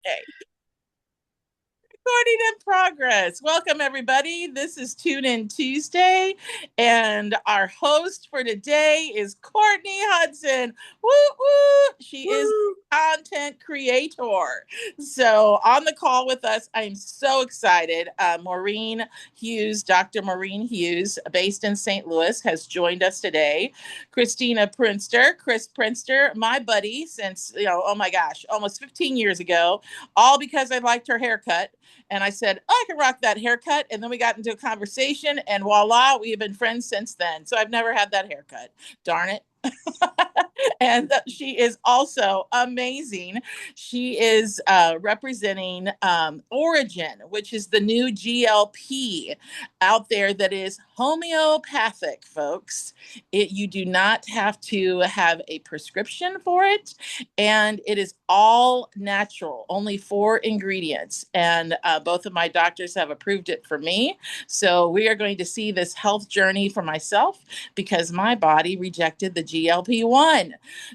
Okay. Recording in progress. Welcome, everybody. This is Tune In Tuesday, and our host for today is Courtney Hudson. Woo woo! She is Woo! a content creator. So, on the call with us, I'm so excited. Maureen Hughes, Dr. Maureen Hughes, based in St. Louis, has joined us today. Christina Prinster, Chris Prinster, my buddy since, oh my gosh, almost 15 years ago, all because I liked her haircut. And I said, oh, I can rock that haircut. And then we got into a conversation, and voila, we have been friends since then. So I've never had that haircut. Darn it. And she is also amazing. She is representing Origin, which is the new GLP out there that is homeopathic, folks. You do not have to have a prescription for it, and it is all natural, only 4 ingredients. And both of my doctors have approved it for me. So we are going to see this health journey for myself because my body rejected the GLP-1.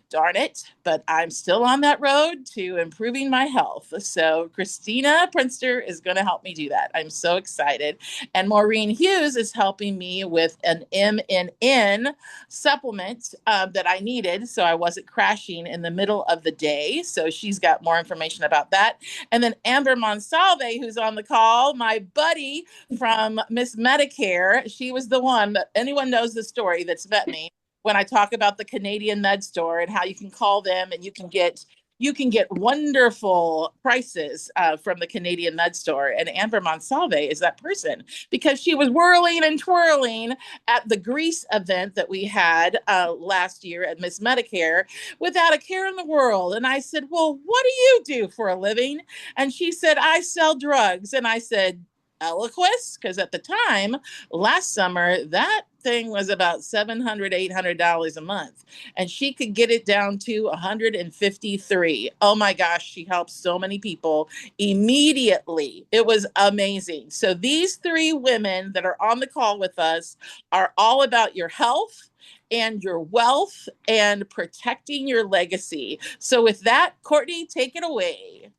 Darn it, but I'm still on that road to improving my health. So Christina Prinster is going to help me do that. I'm so excited. And Maureen Hughes is helping me with an MNN supplement that I needed so I wasn't crashing in the middle of the day. So she's got more information about that. And then Amber Monsalve, who's on the call, my buddy from Miss Medicare. She was the one that anyone knows the story that's met me when I talk about the Canadian Med Store and how you can call them and you can get wonderful prices from the Canadian Med Store. And Amber Monsalve is that person because she was whirling and twirling at the Greece event that we had last year at Miss Medicare without a care in the world. And I said, well, what do you do for a living? And she said, I sell drugs. And I said, Eliquis? Because at the time, last summer, that thing was about $700, $800 a month. And she could get it down to 153. Oh my gosh, she helped so many people immediately. It was amazing. So these 3 women that are on the call with us are all about your health and your wealth and protecting your legacy. So with that, Courtney, take it away.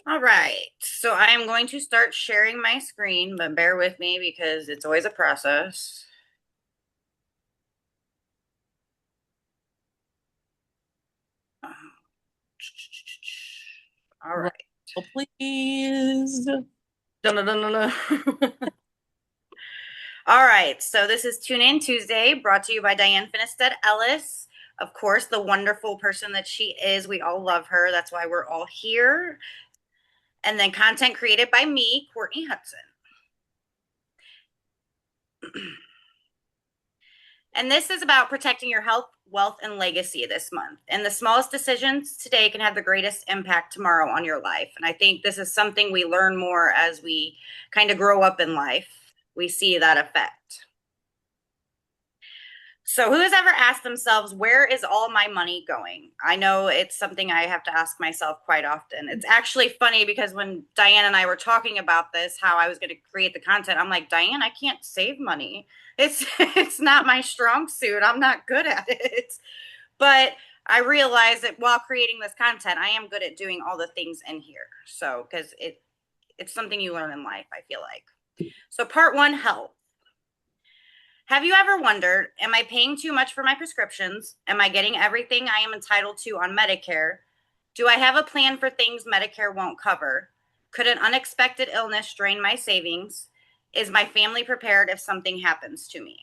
All right. So I am going to start sharing my screen, but bear with me because it's always a process. All right. Roll, please. Dun, dun, dun, dun, dun. All right. So this is Tune In Tuesday, brought to you by Diane Finnestead Ellis. Of course, the wonderful person that she is. We all love her. That's why we're all here. And then content created by me, Courtney Hudson. And this is about protecting your health, wealth, and legacy this month. And the smallest decisions today can have the greatest impact tomorrow on your life. And I think this is something we learn more as we kind of grow up in life. We see that effect. So, who has ever asked themselves, where is all my money going? I know it's something I have to ask myself quite often. It's actually funny because when Diane and I were talking about this, how I was going to create the content, I'm like, Diane, I can't save money. It's not my strong suit. I'm not good at it. But I realized that while creating this content, I am good at doing all the things in here. So, because it's something you learn in life, I feel like. So, part 1, health. Have you ever wondered, am I paying too much for my prescriptions? Am I getting everything I am entitled to on Medicare? Do I have a plan for things Medicare won't cover? Could an unexpected illness drain my savings? Is my family prepared if something happens to me?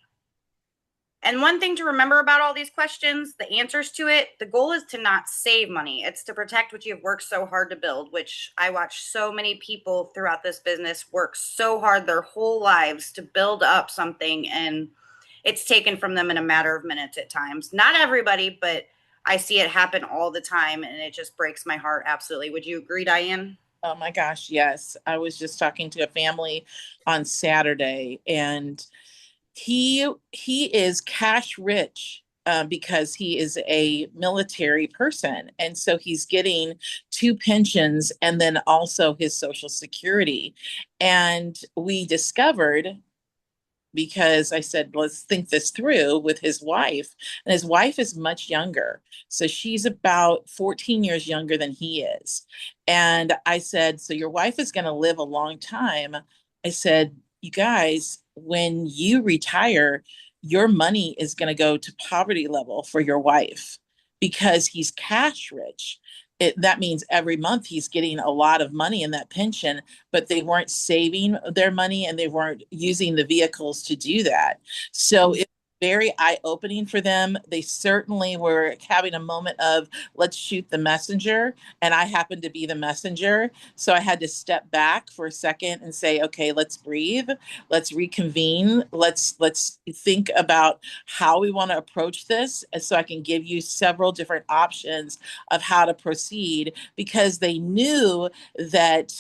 And one thing to remember about all these questions, the answers to it, the goal is to not save money. It's to protect what you've worked so hard to build, which I watch so many people throughout this business work so hard their whole lives to build up something, and it's taken from them in a matter of minutes at times. Not everybody, but I see it happen all the time, and it just breaks my heart. Absolutely. Would you agree, Diane? Oh my gosh, yes. I was just talking to a family on Saturday, and he is cash rich because he is a military person, and so he's getting 2 pensions and then also his Social Security. And we discovered because I said, let's think this through with his wife. And his wife is much younger. So she's about 14 years younger than he is. And I said, so your wife is going to live a long time. I said, you guys, when you retire, your money is going to go to poverty level for your wife because he's cash rich. That means every month he's getting a lot of money in that pension, but they weren't saving their money and they weren't using the vehicles to do that. So it's very eye-opening for them. They certainly were having a moment of let's shoot the messenger, and I happened to be the messenger. So I had to step back for a second and say, okay, let's breathe, let's reconvene, let's think about how we want to approach this, so I can give you several different options of how to proceed, because they knew that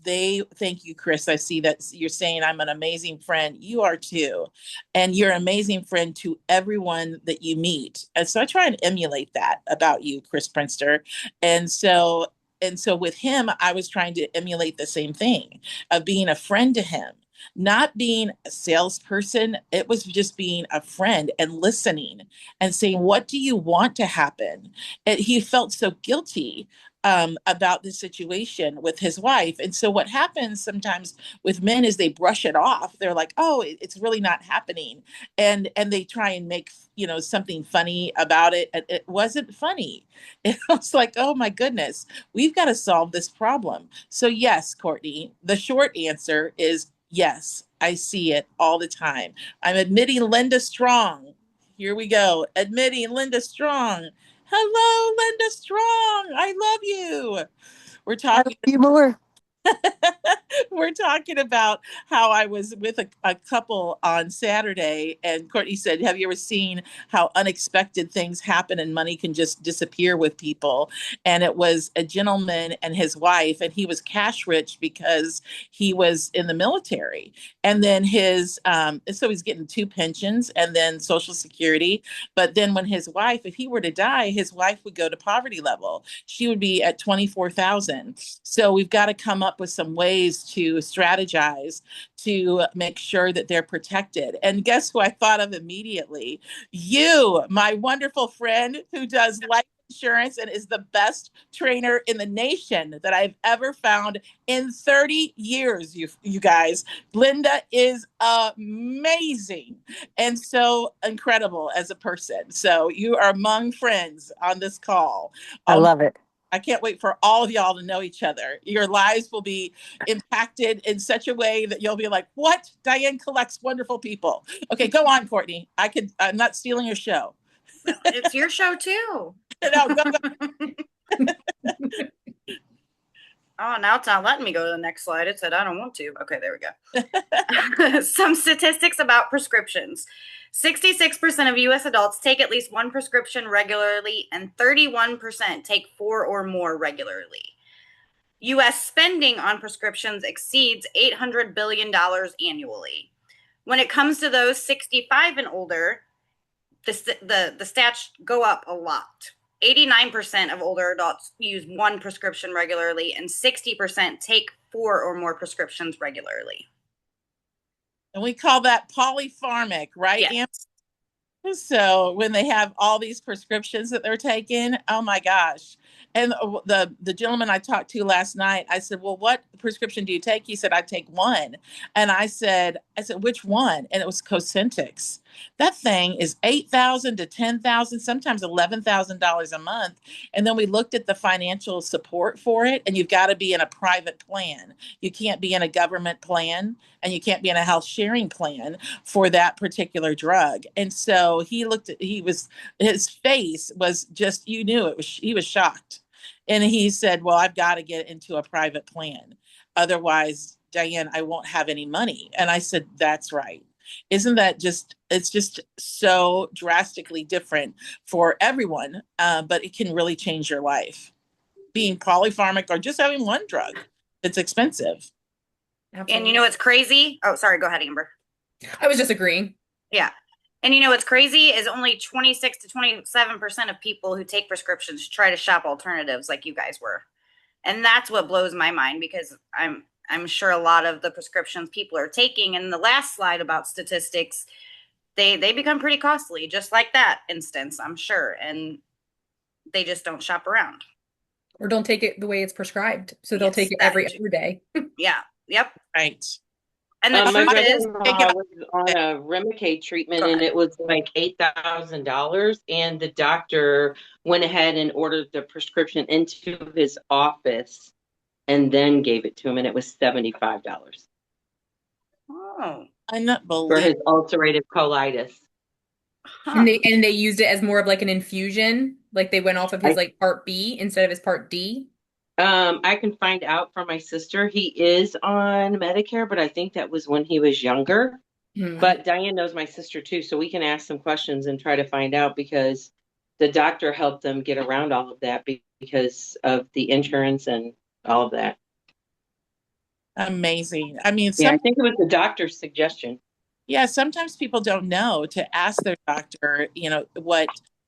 they, thank you, Chris. I see that you're saying I'm an amazing friend. You are too. And you're an amazing friend to everyone that you meet. And so I try and emulate that about you, Chris Prinster. And so with him, I was trying to emulate the same thing of being a friend to him, not being a salesperson. It was just being a friend and listening and saying, what do you want to happen? And he felt so guilty about the situation with his wife. And so what happens sometimes with men is they brush it off. They're like, oh, it's really not happening. And they try and make, something funny about it. And it wasn't funny. It was like, oh my goodness, we've got to solve this problem. So yes, Courtney, the short answer is yes, I see it all the time. I'm admitting Linda Strong. Here we go. Admitting Linda Strong. Hello, Linda Strong. I love you. We're I love talking you more. we're talking about how I was with a couple on Saturday, and Courtney said, have you ever seen how unexpected things happen and money can just disappear with people? And it was a gentleman and his wife, and he was cash rich because he was in the military. And then so he's getting two pensions and then Social Security. But then when his wife, if he were to die, his wife would go to poverty level. She would be at 24,000. So we've got to come up with some ways to strategize to make sure that they're protected. And guess who I thought of immediately? You, my wonderful friend who does life insurance and is the best trainer in the nation that I've ever found in 30 years, you guys. Linda is amazing and so incredible as a person. So you are among friends on this call. I Um, love it. I can't wait for all of y'all to know each other. Your lives will be impacted in such a way that you'll be like, what? Diane collects wonderful people. Okay, go on, Courtney. I'm not stealing your show. Well, it's your show too. No, go. Oh, now it's not letting me go to the next slide. It said I don't want to. Okay, there we go. Some statistics about prescriptions. 66% of US adults take at least one prescription regularly, and 31% take 4 or more regularly. US spending on prescriptions exceeds $800 billion annually. When it comes to those 65 and older, the stats go up a lot. 89% of older adults use one prescription regularly, and 60% take 4 or more prescriptions regularly. And we call that polypharmac, right? Yes. So when they have all these prescriptions that they're taking, oh my gosh. And the gentleman I talked to last night, I said, well, what prescription do you take? He said, I take one. And I said, which one? And it was Cosentix. That thing is 8,000 to 10,000, sometimes $11,000 a month. And then we looked at the financial support for it, and you've got to be in a private plan. You can't be in a government plan, and you can't be in a health sharing plan for that particular drug. And so his face was just, you knew he was shocked. And he said, well, I've got to get into a private plan. Otherwise, Diane, I won't have any money. And I said, that's right. Isn't that it's just so drastically different for everyone, but it can really change your life. Being polypharmac or just having one drug, it's expensive. Absolutely. And you know what's crazy? Oh, sorry. Go ahead, Amber. I was just agreeing. Yeah. And you know what's crazy is only 26 to 27% of people who take prescriptions try to shop alternatives like you guys were. And that's what blows my mind, because I'm I'm sure a lot of the prescriptions people are taking, and the last slide about statistics, they become pretty costly, just like that instance, I'm sure. And they just don't shop around. Or don't take it the way it's prescribed. So they'll take Yes, it that every too. other day. Yeah. Yep. Right. And the My truth is, Take it brother-in-law was on a Remicade treatment go and ahead. it was like $8,000. And the doctor went ahead and ordered the prescription into his office and then gave it to him. And it was $75 Oh, for unbelievable. his ulcerative colitis. huh. And they used it as more of like an infusion. Like they went off of his I, like part B instead of his part D. I can find out from my sister. He is on Medicare, but I think that was when he was younger. Hmm. But Diane knows my sister too, so we can ask some questions and try to find out because the doctor helped them get around all of that because of the insurance and all of that. Amazing. I mean, Yeah, I some think it was the doctor's suggestion. yeah, sometimes people don't know to ask their doctor,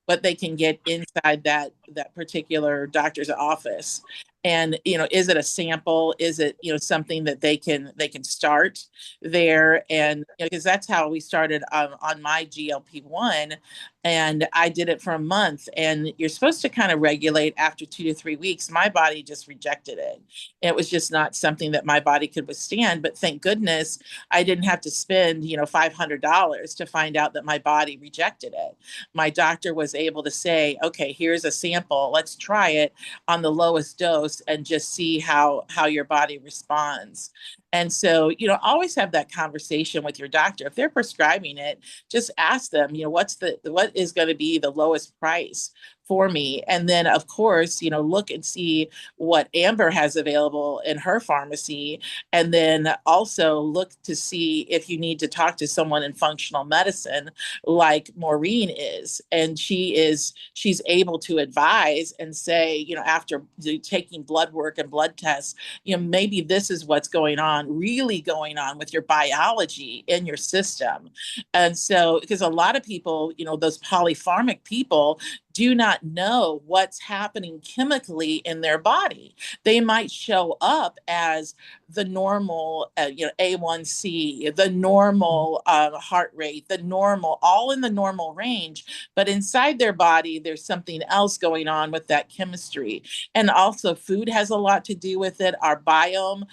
what they can get inside that particular doctor's office. And, is it a sample? Is it, something that they can start there? And because that's how we started on my GLP-1, and I did it for a month. And you're supposed to kind of regulate after 2 to 3 weeks. My body just rejected it. It was just not something that my body could withstand. But thank goodness I didn't have to spend, $500 to find out that my body rejected it. My doctor was able to say, okay, here's a sample. Let's try it on the lowest dose and just see how your body responds. And so, always have that conversation with your doctor. If they're prescribing it, just ask them, what is going to be the lowest price for me? And then, of course, look and see what Amber has available in her pharmacy, and then also look to see if you need to talk to someone in functional medicine like Maureen is. And she's able to advise and say, after taking blood work and blood tests, maybe this is what's going on, really going on with your biology in your system. And so, because a lot of people, those polypharmac people, do not know what's happening chemically in their body. They might show up as the normal, A1C, the normal heart rate, the normal, all in the normal range. But inside their body, there's something else going on with that chemistry. And also, food has a lot to do with it. Our biome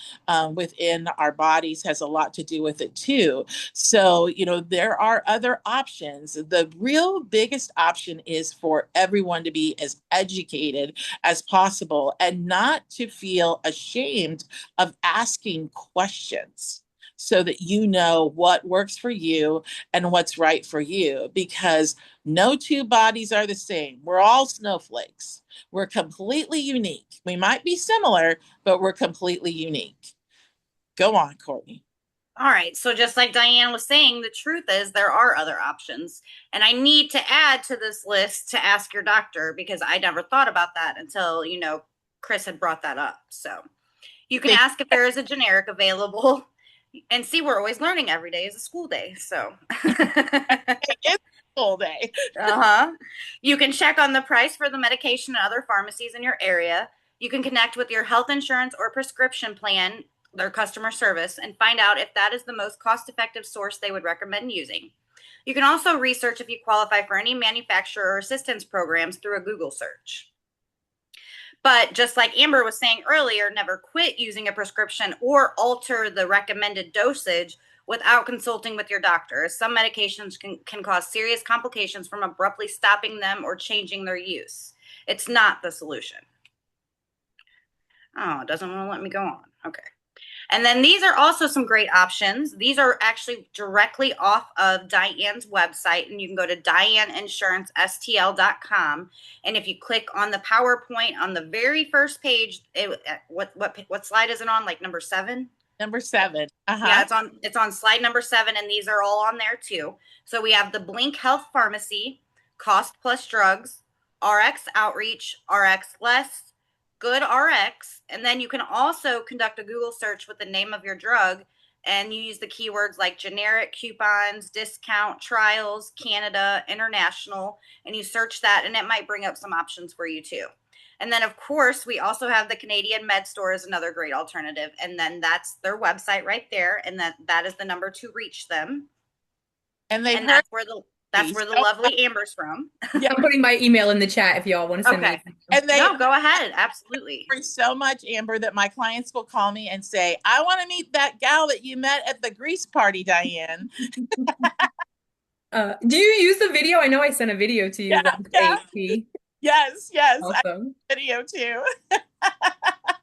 within our bodies has a lot to do with it too. So, there are other options. The real biggest option is for everyone to be as educated as possible and not to feel ashamed of asking questions so that you know what works for you and what's right for you, because no two bodies are the same. We're all snowflakes. We're completely unique. We might be similar, but we're completely unique. Go on, Courtney. All right. So just like Diane was saying, the truth is there are other options. And I need to add to this list to ask your doctor because I never thought about that until, Chris had brought that up. So you can ask if there is a generic available and see, we're always learning. Every day is a school day. So It's full day. uh-huh. You can check on the price for the medication at other pharmacies in your area. You can connect with your health insurance or prescription plan, their customer service, and find out if that is the most cost-effective source they would recommend using. You can also research if you qualify for any manufacturer assistance programs through a Google search. But just like Amber was saying earlier, never quit using a prescription or alter the recommended dosage without consulting with your doctor. Some medications can cause serious complications from abruptly stopping them or changing their use. It's not the solution. Oh, it doesn't want to let me go on. Okay. And then these are also some great options. These are actually directly off of Diane's website, and you can go to dianeinsuranceSTL.com. And if you click on the PowerPoint on the very first page, what slide is it on? Like number 7? Number 7. Yeah, Uh-huh. it's on slide number 7, and these are all on there too. So we have the Blink Health Pharmacy, Cost Plus Drugs, RX Outreach, RX Less, Good RX, and then you can also conduct a Google search with the name of your drug, and you use the keywords like generic, coupons, discount, trials, Canada, international, and you search that, and it might bring up some options for you too. And then, of course, we also have the Canadian Med Store is another great alternative. And then that's their website right there. And that is the number to reach them. And they've And heard that's where the lovely Amber's from. Yeah. I'm putting my email in the chat if y'all want to send Okay. me. And they No, go ahead. Absolutely. so much, Amber, that my clients will call me and say, I want to meet that gal that you met at the grease party, Diane. Do you use the video? I know I sent a video to you once, AP. Yes, Awesome. Video too.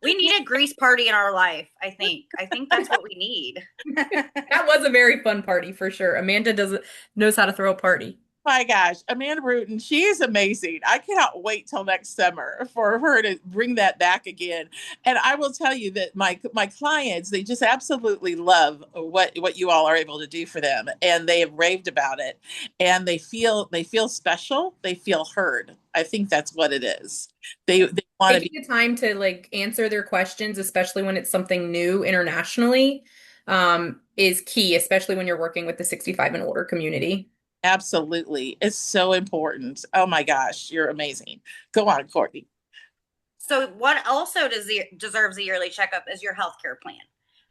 We need a grease party in our life, I think. I think that's what we need. That was a very fun party for sure. Amanda knows how to throw a party. My gosh, Amanda Bruton, she is amazing. I cannot wait till next summer for her to bring that back again. And I will tell you that my clients, they just absolutely love what you all are able to do for them, and they have raved about it. And they feel special. They feel heard. I think that's what it is. They want to Taking the time to like answer their questions, especially when it's something new internationally, is key, especially when you're working with the 65 and older community. Absolutely. It's so important. Oh my gosh, you're amazing. Go on, Courtney. So what also deserves a yearly checkup is your healthcare plan.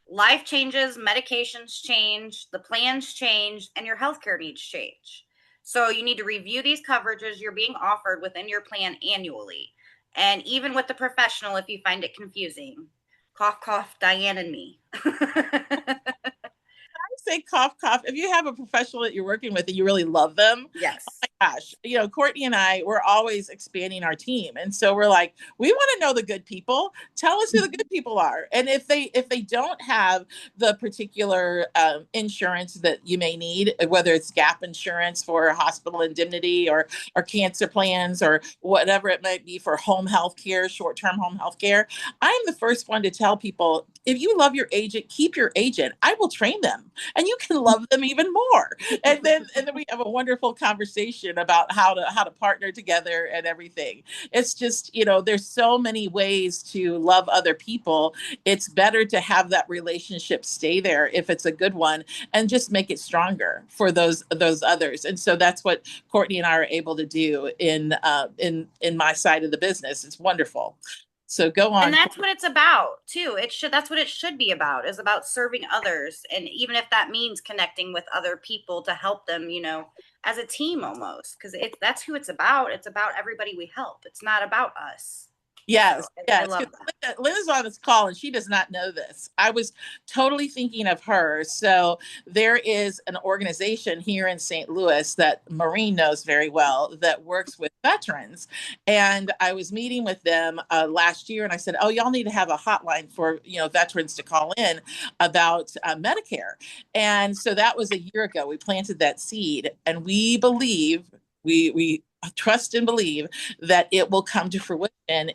Life changes, medications change, the plans change, and your healthcare needs change. So you need to review these coverages you're being offered within your plan annually. And even with the professional, if you find it confusing. Cough, cough, Diane and me. Say cough, cough. If you have a professional that you're working with and you really love them, yes. oh my gosh, Courtney and I, we're always expanding our team. And so we're like, we want to know the good people. Tell us who the good people are. And if they don't have the particular insurance that you may need, whether it's gap insurance for hospital indemnity or cancer plans or whatever it might be for home health care, short-term home health care, I'm the first one to tell people, if you love your agent, keep your agent. I will train them. And you can love them even more. And then we have a wonderful conversation about how to partner together and everything. It's just, there's so many ways to love other people. It's better to have that relationship stay there if it's a good one and just make it stronger for those others. And so that's what Courtney and I are able to do in my side of the business. It's wonderful. So go on. And that's what it's about too. That's what it should be about, is about serving others. And even if that means connecting with other people to help them, as a team almost, because that's who it's about. It's about everybody we help. It's not about us. Yes, so, yes. Linda's on this call and she does not know this. I was totally thinking of her. So there is an organization here in St. Louis that Maureen knows very well that works with veterans. And I was meeting with them last year and I said, oh, y'all need to have a hotline for, veterans to call in about Medicare. And so that was a year ago. We planted that seed and we believe, we trust and believe that it will come to fruition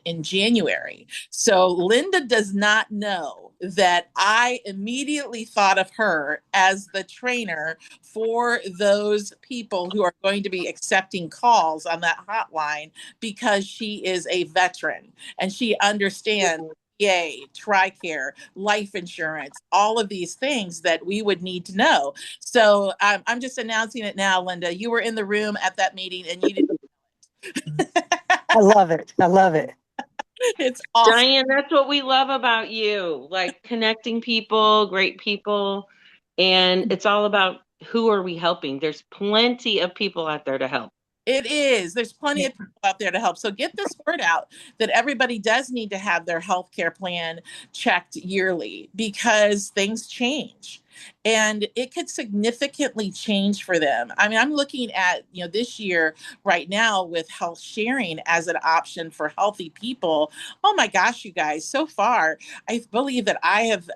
in January. So Linda does not know that I immediately thought of her as the trainer for those people who are going to be accepting calls on that hotline because she is a veteran and she understands TRICARE, life insurance, all of these things that we would need to know. So I'm just announcing it now, Linda. You were in the room at that meeting and you didn't. I love it. I love it. It's awesome. Diane, that's what we love about you, like connecting people, great people. And it's all about who are we helping? There's plenty of people out there to help. It is. There's plenty of people out there to help. So get this word out that everybody does need to have their healthcare plan checked yearly because things change. And it could significantly change for them. I mean, I'm looking at, this year right now with health sharing as an option for healthy people. Oh my gosh, you guys, so far, I believe that I've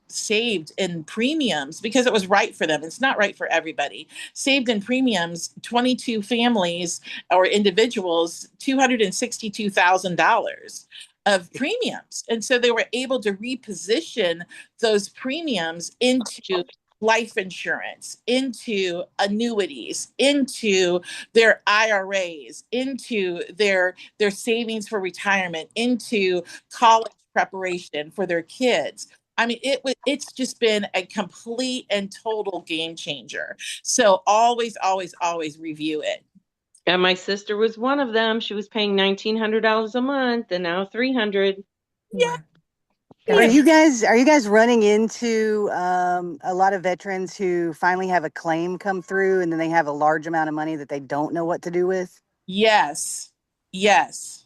saved in premiums because it was right for them. It's not right for everybody. Saved in premiums, 22 families or individuals, $262,000 of premiums. And so they were able to reposition those premiums into life insurance, into annuities, into their IRAs, into their savings for retirement, into college preparation for their kids. I mean, it's just been a complete and total game changer. So always, always, always review it. And my sister was one of them. She was paying $1,900 a month and now $300. Yeah. Are Yeah. you guys running into a lot of veterans who finally have a claim come through and then they have a large amount of money that they don't know what to do with? Yes. Yes.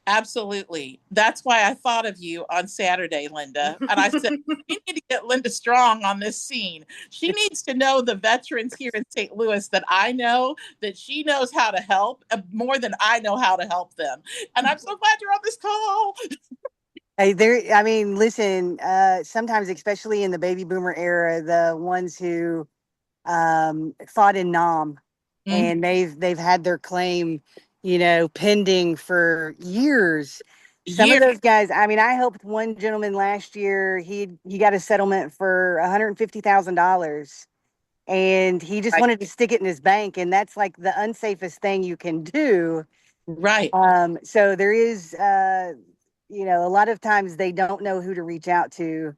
Absolutely. That's why I thought of you on Saturday, Linda. And I said, we need to get Linda Strong on this scene. She needs to know the veterans here in St. Louis that I know, that she knows how to help more than I know how to help them. And I'm so glad you're on this call. Hey, I mean, listen, sometimes, especially in the baby boomer era, the ones who fought in Nam Mhm. and they've had their claim, pending for years. Some of Year, those guys, I mean, I helped one gentleman last year. He got a settlement for $150,000 and he just right, wanted to stick it in his bank, and that's like the unsafest thing you can do. right. So there is a lot of times they don't know who to reach out to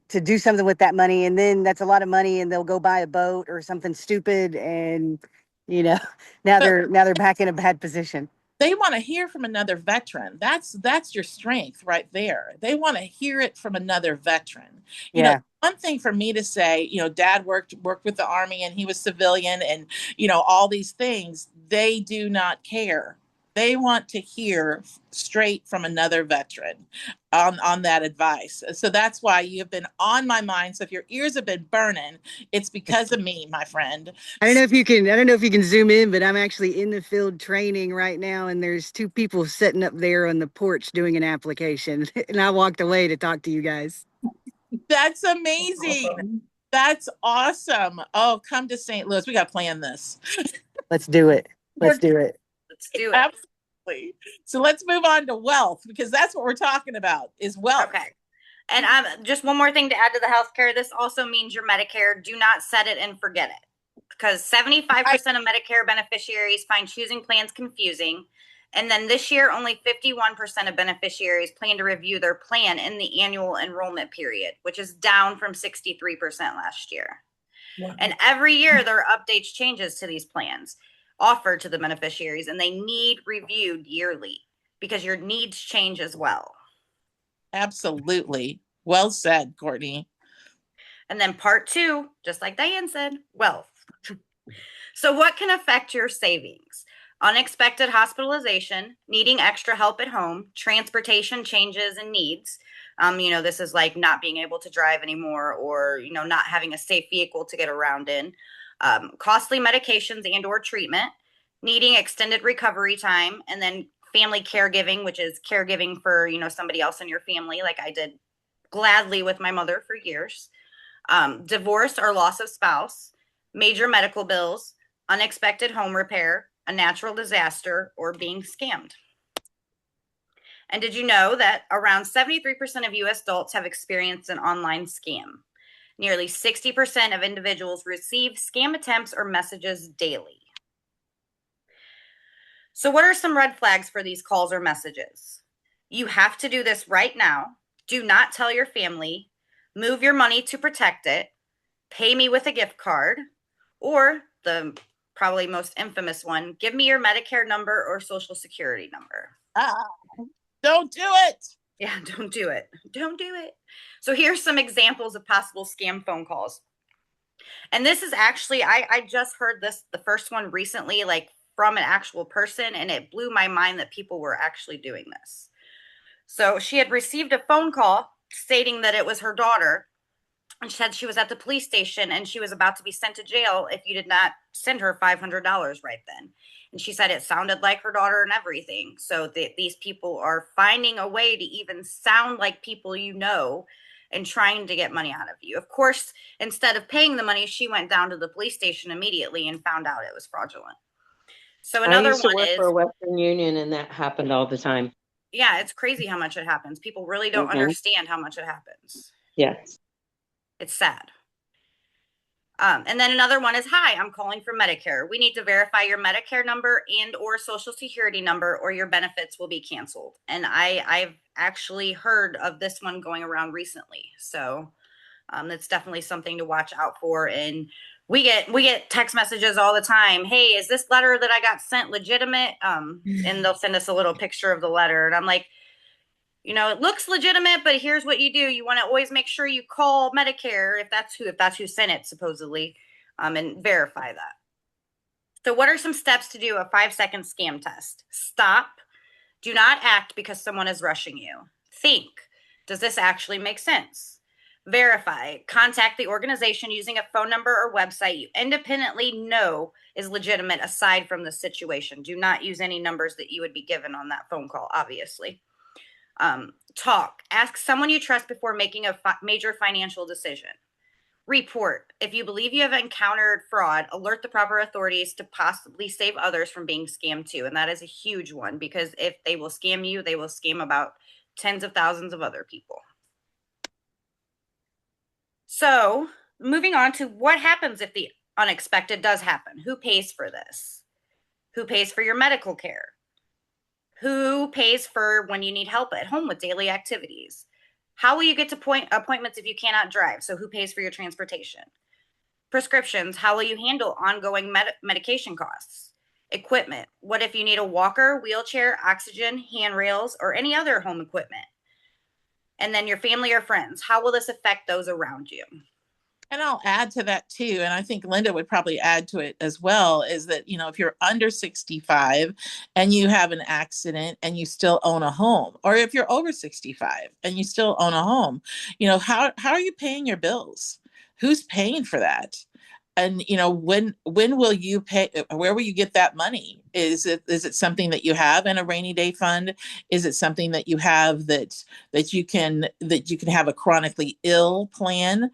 do something with that money, and then that's a lot of money and they'll go buy a boat or something stupid, and you know But now they're back in a bad position. they want to hear from another veteran. That's your strength right there. They want to hear it from another veteran. Yeah. One thing for me to say, dad worked with the army and he was civilian and all these things, they do not care. They want to hear straight from another veteran on that advice. So that's why you have been on my mind. So if your ears have been burning, it's because of me, my friend. I don't know if you can zoom in, but I'm actually in the field training right now, and there's two people sitting up there on the porch doing an application, and I walked away to talk to you guys. That's amazing. That's awesome. Oh, come to St. Louis. We got to plan this. Let's do it. Let's do it. Let's do it. Absolutely. So let's move on to wealth, because that's what we're talking about is wealth. Okay. And just one more thing to add to the healthcare. This also means your Medicare. Do not set it and forget it, because 75% of Medicare beneficiaries find choosing plans confusing. And then this year, only 51% of beneficiaries plan to review their plan in the annual enrollment period, which is down from 63% last year. Wow. And every year, there are updates, changes to these plans offered to the beneficiaries, and they need reviewed yearly because your needs change as well. Absolutely. Well said, Courtney. And then part 2, just like Diane said, wealth. So what can affect your savings? Unexpected hospitalization, needing extra help at home, transportation changes and needs. This is like not being able to drive anymore, or, not having a safe vehicle to get around in. Costly medications and or treatment, needing extended recovery time, and then family caregiving, which is caregiving for, somebody else in your family, like I did gladly with my mother for years. Divorce or loss of spouse, major medical bills, unexpected home repair, a natural disaster, or being scammed. And did you know that around 73% of US adults have experienced an online scam? Nearly 60% of individuals receive scam attempts or messages daily. So what are some red flags for these calls or messages? You have to do this right now. Do not tell your family. Move your money to protect it. Pay me with a gift card. Or the probably most infamous one, give me your Medicare number or social security number. Don't do it. Yeah, don't do it. Don't do it. So here's some examples of possible scam phone calls. And this is actually, I just heard this, the first one recently, like from an actual person, and it blew my mind that people were actually doing this. So she had received a phone call stating that it was her daughter, and she said she was at the police station and she was about to be sent to jail if you did not send her $500 right then. And she said it sounded like her daughter and everything. So these people are finding a way to even sound like people and trying to get money out of you. Of course, instead of paying the money, she went down to the police station immediately and found out it was fraudulent. So another I used to one work is for Western Union, and that happened all the time. Yeah, it's crazy how much it happens. People really don't understand how much it happens. Yes. It's sad. And then another one is, hi, I'm calling for Medicare. We need to verify your Medicare number and or social security number, or your benefits will be canceled. And I've actually heard of this one going around recently. So that's definitely something to watch out for and we get text messages all the time. Hey, is this letter that I got sent legitimate? And they'll send us a little picture of the letter, and I'm like, it looks legitimate, but here's what you do. You want to always make sure you call Medicare if that's who sent it, supposedly, and verify that. So what are some steps to do a 5-second scam test? Stop. Do not act because someone is rushing you. Think. Does this actually make sense? Verify. Contact the organization using a phone number or website you independently know is legitimate aside from the situation. Do not use any numbers that you would be given on that phone call, obviously. Talk. Ask someone you trust before making a major financial decision. Report. If you believe you have encountered fraud, alert the proper authorities to possibly save others from being scammed too. And that is a huge one, because if they will scam you, they will scam about tens of thousands of other people. So moving on to what happens if the unexpected does happen. Who pays for this? Who pays for your medical care? Who pays for when you need help at home with daily activities? How will you get to appointments if you cannot drive? So who pays for your transportation? Prescriptions. How will you handle ongoing medication costs? Equipment. What if you need a walker, wheelchair, oxygen, handrails, or any other home equipment? And then your family or friends. How will this affect those around you? And I'll add to that too, and I think Linda would probably add to it as well, is that, if you're under 65 and you have an accident and you still own a home, or if you're over 65 and you still own a home, how are you paying your bills? Who's paying for that? And when will you pay? Where will you get that money? Is it something that you have in a rainy day fund? Is it something that you have that you can have a chronically ill plan?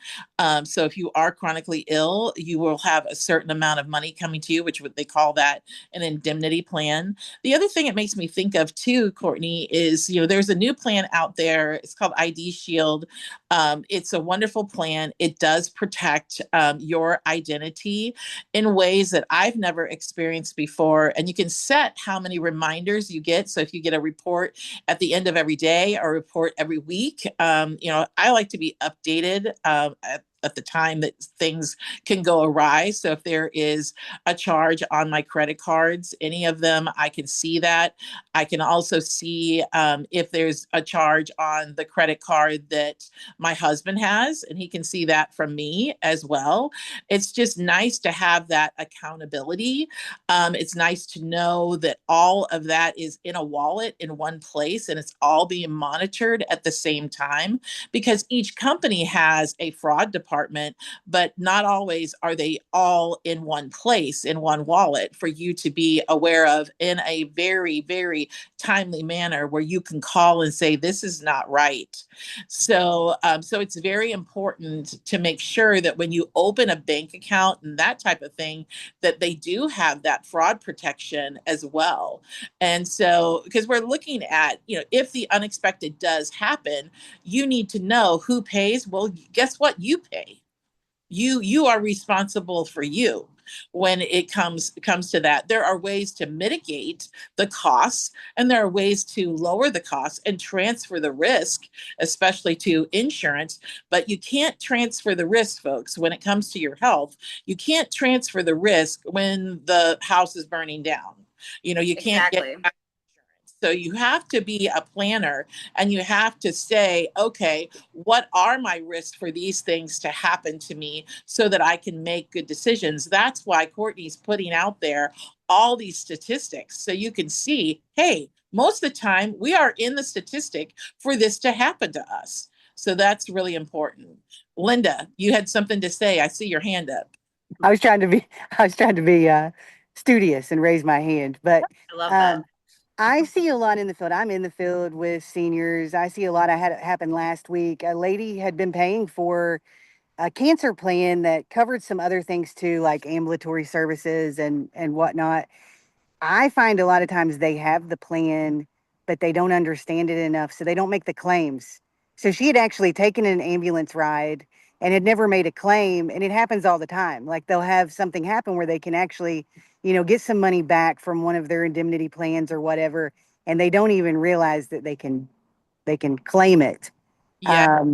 So if you are chronically ill, you will have a certain amount of money coming to you, which they call that an indemnity plan. The other thing it makes me think of too, Courtney, is there's a new plan out there. It's called ID Shield. It's a wonderful plan. It does protect your identity in ways that I've never experienced before. And you can set how many reminders you get. So if you get a report at the end of every day or a report every week, I like to be updated at the time that things can go awry. So if there is a charge on my credit cards, any of them, I can see that. I can also see if there's a charge on the credit card that my husband has, and he can see that from me as well. It's just nice to have that accountability. It's nice to know that all of that is in a wallet in one place and it's all being monitored at the same time, because each company has a fraud department, but not always are they all in one place, in one wallet for you to be aware of in a very, very timely manner where you can call and say, this is not right. So it's very important to make sure that when you open a bank account and that type of thing, that they do have that fraud protection as well. And so, because we're looking at, if the unexpected does happen, you need to know who pays. Well, guess what? You pay. You are responsible for you when it comes to that. There are ways to mitigate the costs, and there are ways to lower the costs and transfer the risk, especially to insurance. But you can't transfer the risk, folks, when it comes to your health. You can't transfer the risk when the house is burning down. You can't get Exactly. so you have to be a planner, and you have to say, okay, what are my risks for these things to happen to me so that I can make good decisions? That's why Courtney's putting out there all these statistics so you can see, hey, most of the time we are in the statistic for this to happen to us. So that's really important. Linda, you had something to say. I see your hand up. I was trying to be studious and raise my hand, but I love that. I see a lot in the field. I'm in the field with seniors. I see a lot. I had it happen last week. A lady had been paying for a cancer plan that covered some other things too, like ambulatory services and whatnot. I find a lot of times they have the plan, but they don't understand it enough, so they don't make the claims. So she had actually taken an ambulance ride and had never made a claim, and it happens all the time. Like they'll have something happen where they can actually, get some money back from one of their indemnity plans or whatever, and they don't even realize that they can claim it. Yeah.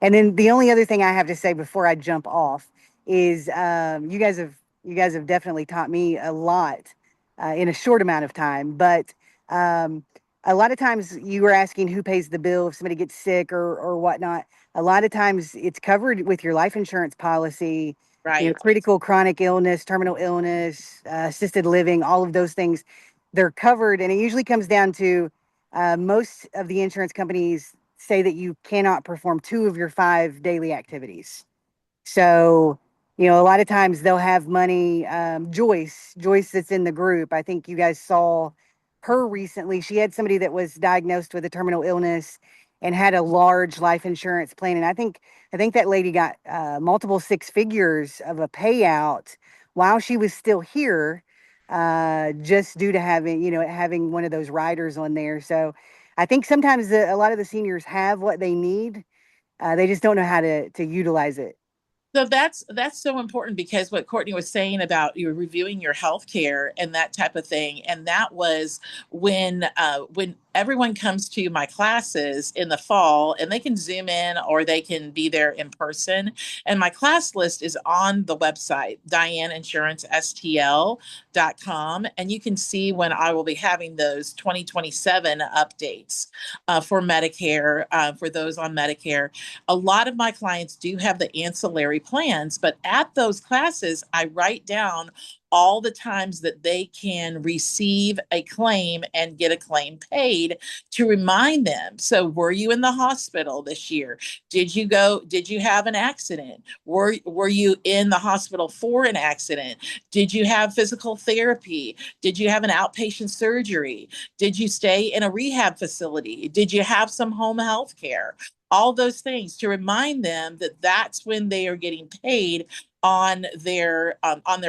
And then the only other thing I have to say before I jump off is you guys have definitely taught me a lot in a short amount of time. But a lot of times you were asking who pays the bill if somebody gets sick or whatnot. A lot of times it's covered with your life insurance policy. You know, Right. critical chronic illness, terminal illness, assisted living, all of those things, they're covered. And it usually comes down to most of the insurance companies say that you cannot perform 2 of your 5 daily activities. So, you know, a lot of times they'll have money. Joyce that's in the group, I think you guys saw her recently. She had somebody that was diagnosed with a terminal illness and had a large life insurance plan. And I think that lady got multiple 6 figures of a payout while she was still here, just due to having, you know, having one of those riders on there. So I think sometimes a lot of the seniors have what they need. They just don't know how to utilize it. So that's so important because what Courtney was saying about you reviewing your health care and that type of thing, and that was when everyone comes to my classes in the fall, and they can Zoom in or they can be there in person. And my class list is on the website, DianeInsuranceSTL.com, and you can see when I will be having those 2027 updates for Medicare, for those on Medicare. A lot of my clients do have the ancillary plans, but at those classes, I write down all the times that they can receive a claim and get a claim paid to remind them. So, were you in the hospital this year? Did you have an accident? Were you in the hospital for an accident? Did you have physical therapy? Did you have an outpatient surgery? Did you stay in a rehab facility? Did you have some home health care? All those things to remind them that that's when they are getting paid on their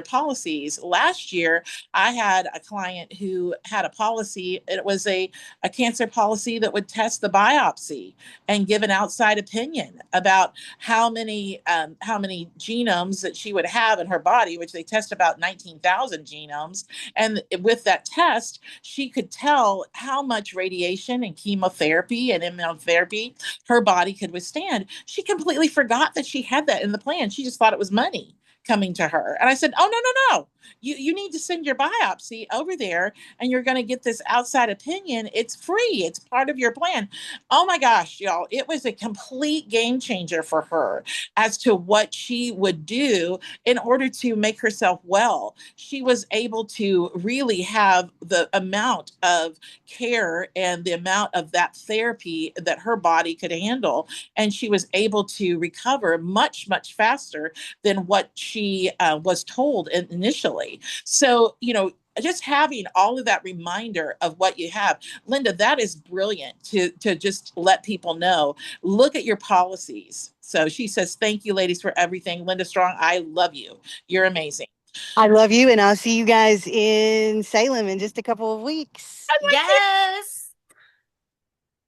policies. Last year, I had a client who had a policy. It was a cancer policy that would test the biopsy and give an outside opinion about how many genomes that she would have in her body, which they test about 19,000 genomes. And with that test, she could tell how much radiation and chemotherapy and immunotherapy her body could withstand. She completely forgot that she had that in the plan. She just thought it was money coming to her. And I said, "Oh, no, no, no. You need to send your biopsy over there and you're going to get this outside opinion. It's free. It's part of your plan." Oh my gosh, y'all, it was a complete game changer for her as to what she would do in order to make herself well. She was able to really have the amount of care and the amount of that therapy that her body could handle. And she was able to recover much, much faster than what she was told initially. So, you know, just having all of that reminder of what you have, Linda, that is brilliant to just let people know. Look at your policies. So she says, "Thank you, ladies, for everything." Linda Strong, I love you. You're amazing. I love you, and I'll see you guys in Salem in just a couple of weeks. Yes.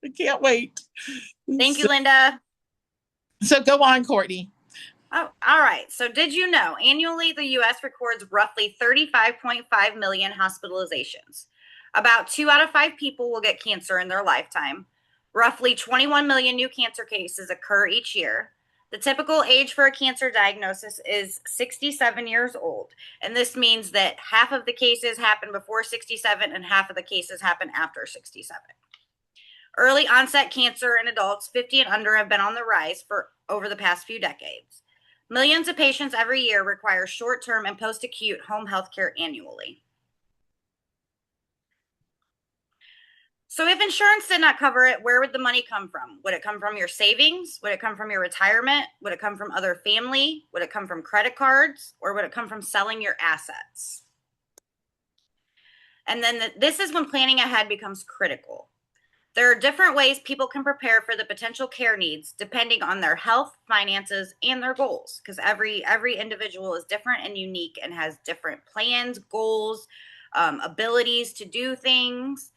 I can't wait. Thank you, Linda. So go on, Courtney. Oh, all right. So, did you know annually the US records roughly 35.5 million hospitalizations? About 2 out of 5 people will get cancer in their lifetime. Roughly 21 million new cancer cases occur each year. The typical age for a cancer diagnosis is 67 years old. And this means that half of the cases happen before 67 and half of the cases happen after 67. Early onset cancer in adults 50 and under have been on the rise for over the past few decades. Millions of patients every year require short-term and post-acute home health care annually. So if insurance did not cover it, where would the money come from? Would it come from your savings? Would it come from your retirement? Would it come from other family? Would it come from credit cards? Or would it come from selling your assets? And then this is when planning ahead becomes critical. There are different ways people can prepare for the potential care needs depending on their health, finances, and their goals, because every individual is different and unique and has different plans, goals, abilities to do things.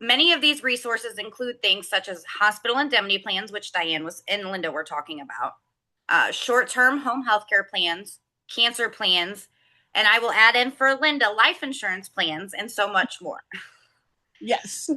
Many of these resources include things such as hospital indemnity plans, which Diane and Linda were talking about, short-term home health care plans, cancer plans, and I will add in for Linda, life insurance plans, and so much more. Yes.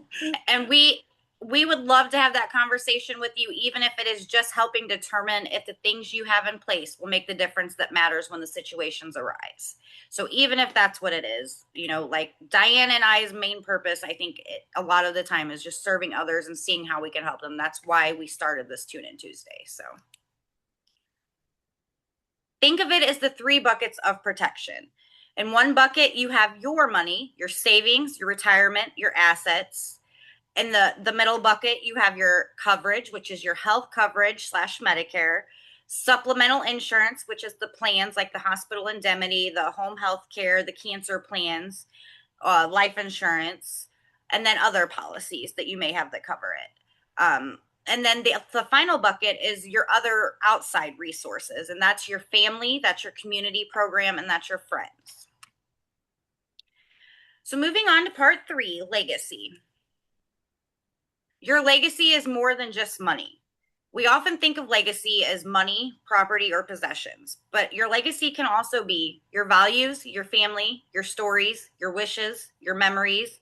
And we we would love to have that conversation with you, even if it is just helping determine if the things you have in place will make the difference that matters when the situations arise. So even if that's what it is, like Diane and I's main purpose, I think a lot of the time is just serving others and seeing how we can help them. That's why we started this Tune In Tuesday. So think of it as the 3 buckets of protection. In one bucket, you have your money, your savings, your retirement, your assets. In the middle bucket, you have your coverage, which is your health coverage / Medicare, supplemental insurance, which is the plans like the hospital indemnity, the home health care, the cancer plans, life insurance, and then other policies that you may have that cover it. And then the final bucket is your other outside resources, and that's your family, that's your community program, and that's your friends. So moving on to part 3, legacy. Your legacy is more than just money. We often think of legacy as money, property, or possessions, but your legacy can also be your values, your family, your stories, your wishes, your memories,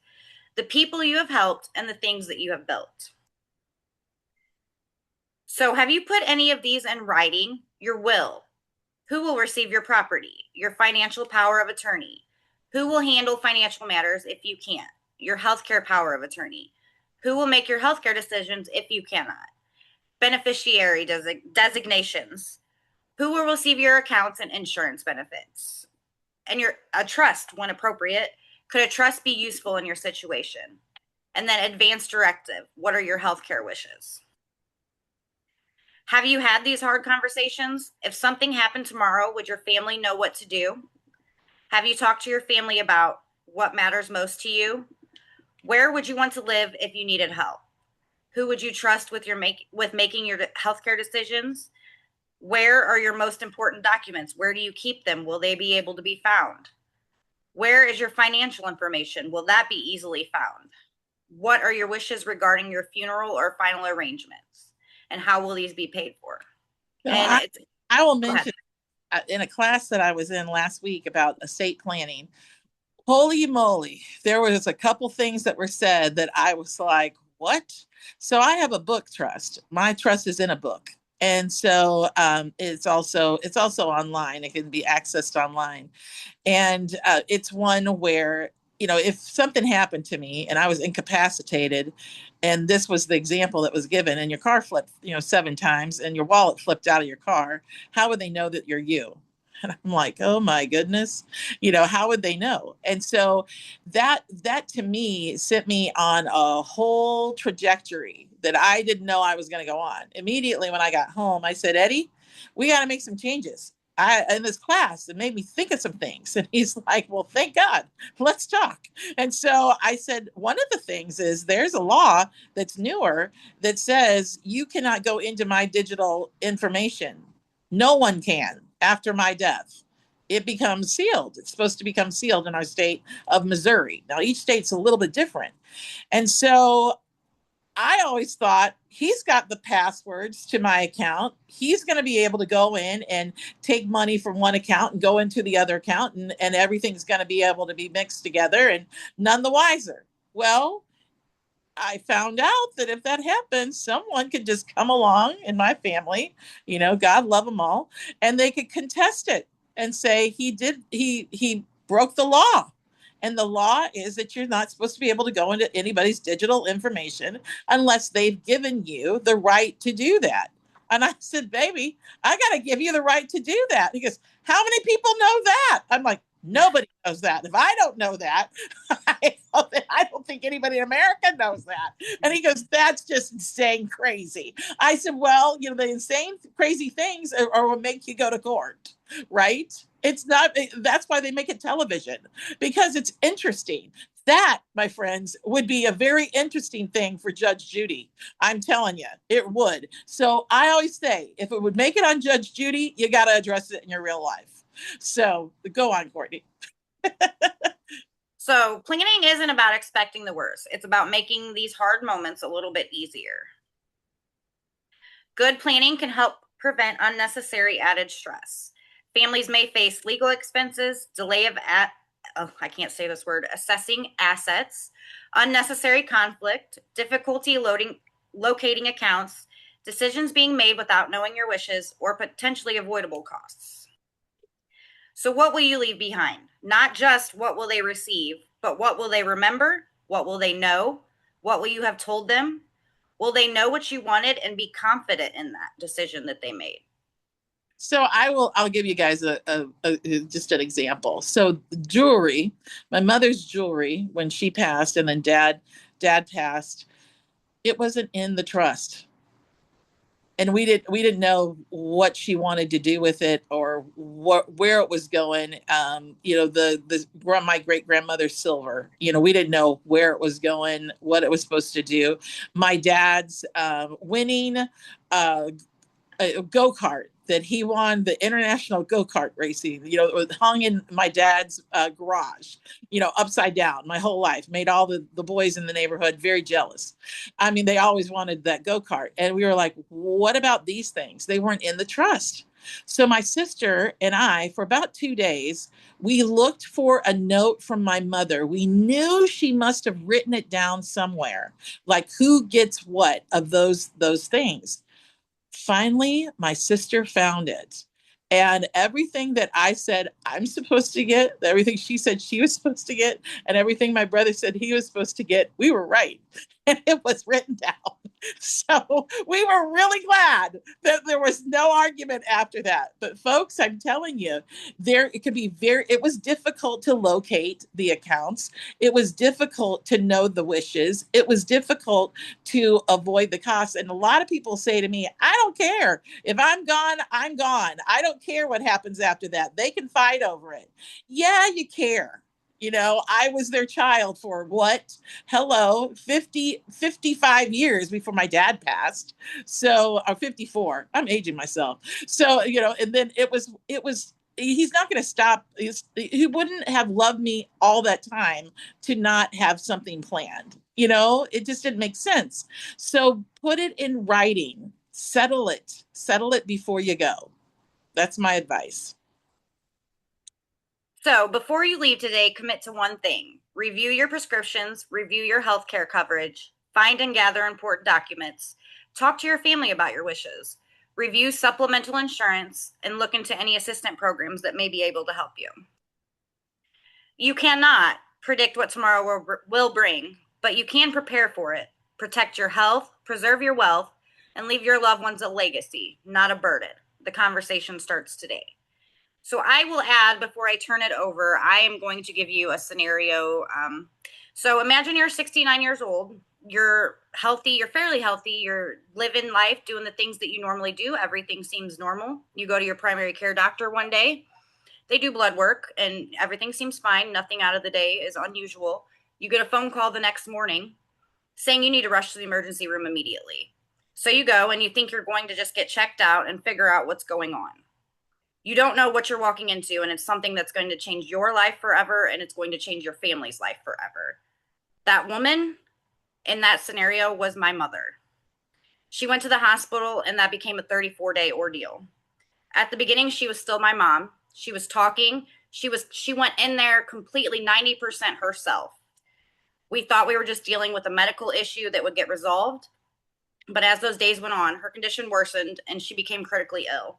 the people you have helped, and the things that you have built. So have you put any of these in writing? Your will. Who will receive your property? Your financial power of attorney. Who will handle financial matters if you can't? Your healthcare power of attorney. Who will make your healthcare decisions if you cannot? Beneficiary designations. Who will receive your accounts and insurance benefits? And a trust, when appropriate. Could a trust be useful in your situation? And then advance directive. What are your healthcare wishes? Have you had these hard conversations? If something happened tomorrow, would your family know what to do? Have you talked to your family about what matters most to you? Where would you want to live if you needed help? Who would you trust with making your healthcare decisions? Where are your most important documents? Where do you keep them? Will they be able to be found? Where is your financial information? Will that be easily found? What are your wishes regarding your funeral or final arrangements? And how will these be paid for? So And I will mention in a class that I was in last week about estate planning, holy moly, there was a couple things that were said that I was like, what? So I have a book trust. My trust is in a book. And so it's also online. It can be accessed online. And it's one where, if something happened to me and I was incapacitated, and this was the example that was given, and your car flipped, 7 times, and your wallet flipped out of your car, how would they know that you're you? And I'm like, oh my goodness, how would they know? And so that to me sent me on a whole trajectory that I didn't know I was going to go on. Immediately when I got home, I said, Eddie, we got to make some changes. In this class, it made me think of some things. And he's like, well, thank God, let's talk. And so I said, one of the things is there's a law that's newer that says you cannot go into my digital information. No one can after my death. It becomes sealed. It's supposed to become sealed in our state of Missouri. Now, each state's a little bit different. And so I always thought he's got the passwords to my account. He's going to be able to go in and take money from one account and go into the other account, and everything's going to be able to be mixed together and none the wiser. Well, I found out that if that happens, someone could just come along in my family, God love them all, and they could contest it and say he broke the law. And the law is that you're not supposed to be able to go into anybody's digital information unless they've given you the right to do that. And I said, baby, I got to give you the right to do that. He goes, how many people know that? I'm like, nobody knows that. If I don't know that, I don't think anybody in America knows that. And he goes, that's just insane crazy. I said, well, the insane crazy things are what make you go to court, right? It's not, that's why they make it television, because it's interesting. That, my friends, would be a very interesting thing for Judge Judy. I'm telling you, it would. So I always say, if it would make it on Judge Judy, you got to address it in your real life. So go on, Courtney. So planning isn't about expecting the worst. It's about making these hard moments a little bit easier. Good planning can help prevent unnecessary added stress. Families may face legal expenses, delay of I can't say this word, assessing assets, unnecessary conflict, difficulty locating accounts, decisions being made without knowing your wishes, or potentially avoidable costs. So what will you leave behind? Not just what will they receive, but what will they remember? What will they know? What will you have told them? Will they know what you wanted and be confident in that decision that they made? So I'll give you guys just an example. So jewelry, my mother's jewelry, when she passed and then dad passed, it wasn't in the trust. And we didn't know what she wanted to do with it or where it was going. My great grandmother's silver, we didn't know where it was going, what it was supposed to do. My dad's winning a go-kart that he won, the international go-kart racing, it was hung in my dad's garage, upside down my whole life, made all the boys in the neighborhood very jealous. I mean, they always wanted that go-kart. And we were like, what about these things? They weren't in the trust. So my sister and I, for about 2 days, we looked for a note from my mother. We knew she must have written it down somewhere, like who gets what of those things. Finally, my sister found it. And everything that I said I'm supposed to get, everything she said she was supposed to get, and everything my brother said he was supposed to get, we were right. And it was written down. So we were really glad that there was no argument after that. But folks, I'm telling you, it was difficult to locate the accounts. It was difficult to know the wishes. It was difficult to avoid the costs. And a lot of people say to me, I don't care. If I'm gone, I'm gone. I don't care what happens after that. They can fight over it. Yeah, you care. I was their child for what? Hello, 55 years before my dad passed. So, or 54. I'm aging myself. So, and then it was, he's not going to stop. He wouldn't have loved me all that time to not have something planned. It just didn't make sense. So put it in writing, settle it before you go. That's my advice. So before you leave today, commit to one thing. Review your prescriptions, review your healthcare coverage, find and gather important documents, talk to your family about your wishes, review supplemental insurance, and look into any assistance programs that may be able to help you. You cannot predict what tomorrow will bring, but you can prepare for it. Protect your health, preserve your wealth, and leave your loved ones a legacy, not a burden. The conversation starts today. So I will add, before I turn it over, I am going to give you a scenario. So imagine you're 69 years old, you're healthy, you're fairly healthy, you're living life, doing the things that you normally do. Everything seems normal. You go to your primary care doctor one day, they do blood work and everything seems fine. Nothing out of the day is unusual. You get a phone call the next morning saying you need to rush to the emergency room immediately. So you go and you think you're going to just get checked out and figure out what's going on. You don't know what you're walking into, and it's something that's going to change your life forever, and it's going to change your family's life forever. That woman in that scenario was my mother. She went to the hospital, and that became a 34-day ordeal. At the beginning, she was still my mom. She was talking. She went in there completely 90% herself. We thought we were just dealing with a medical issue that would get resolved. But as those days went on, her condition worsened, and she became critically ill.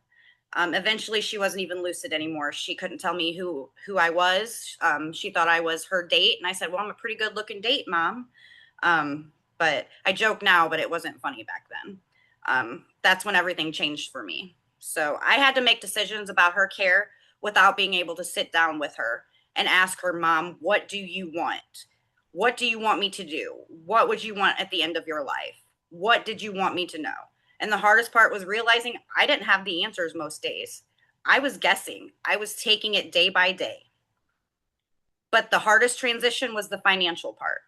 Eventually, she wasn't even lucid anymore. She couldn't tell me who I was. She thought I was her date. And I said, well, I'm a pretty good looking date, Mom. But I joke now, but it wasn't funny back then. That's when everything changed for me. So I had to make decisions about her care without being able to sit down with her and ask her, Mom, what do you want? What do you want me to do? What would you want at the end of your life? What did you want me to know? And the hardest part was realizing I didn't have the answers most days. I was guessing. I was taking it day by day. But the hardest transition was the financial part.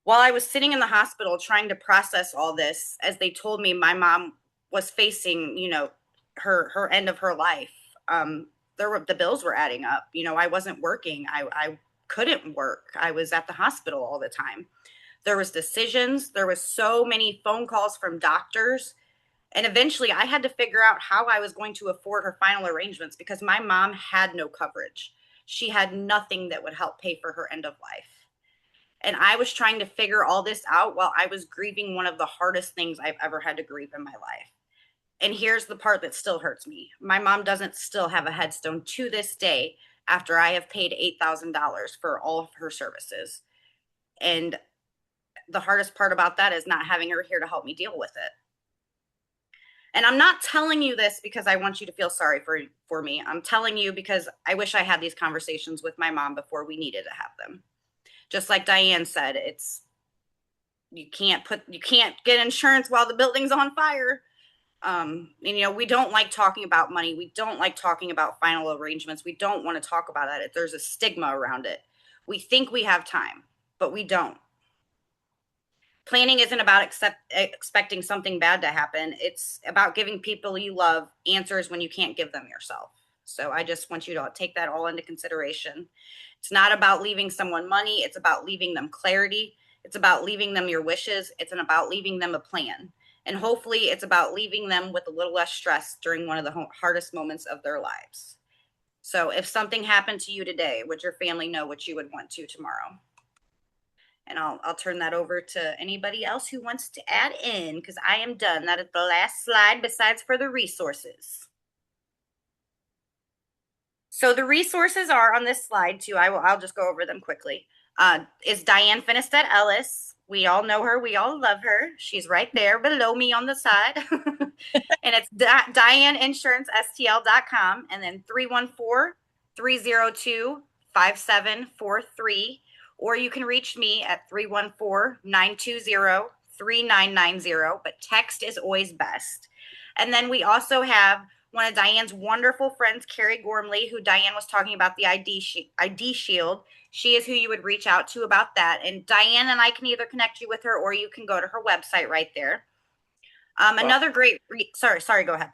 While I was sitting in the hospital trying to process all this, as they told me my mom was facing, her end of her life, the bills were adding up. I wasn't working. I couldn't work. I was at the hospital all the time. There was decisions. There was so many phone calls from doctors. And eventually I had to figure out how I was going to afford her final arrangements because my mom had no coverage. She had nothing that would help pay for her end of life. And I was trying to figure all this out while I was grieving one of the hardest things I've ever had to grieve in my life. And here's the part that still hurts me. My mom doesn't still have a headstone to this day after I have paid $8,000 for all of her services. And the hardest part about that is not having her here to help me deal with it. And I'm not telling you this because I want you to feel sorry for me. I'm telling you because I wish I had these conversations with my mom before we needed to have them. Just like Diane said, you can't get insurance while the building's on fire. And, we don't like talking about money. We don't like talking about final arrangements. We don't want to talk about it. There's a stigma around it. We think we have time, but we don't. Planning isn't about expecting something bad to happen. It's about giving people you love answers when you can't give them yourself. So I just want you to take that all into consideration. It's not about leaving someone money. It's about leaving them clarity. It's about leaving them your wishes. It's about leaving them a plan. And hopefully it's about leaving them with a little less stress during one of the hardest moments of their lives. So if something happened to you today, would your family know what you would want to tomorrow? And I'll turn that over to anybody else who wants to add in, because I am done. That is the last slide besides for the resources. So the resources are on this slide too. I'll just go over them quickly. Is Diane Finnestead Ellis. We all know her. We all love her. She's right there below me on the side. And it's DianeInsuranceSTL.com, and then 314-302-5743. Or you can reach me at 314-920-3990, but text is always best. And then we also have one of Diane's wonderful friends, Carrie Gormley, who Diane was talking about the ID Shield. She is who you would reach out to about that. And Diane and I can either connect you with her, or you can go to her website right there. Another great, sorry, go ahead.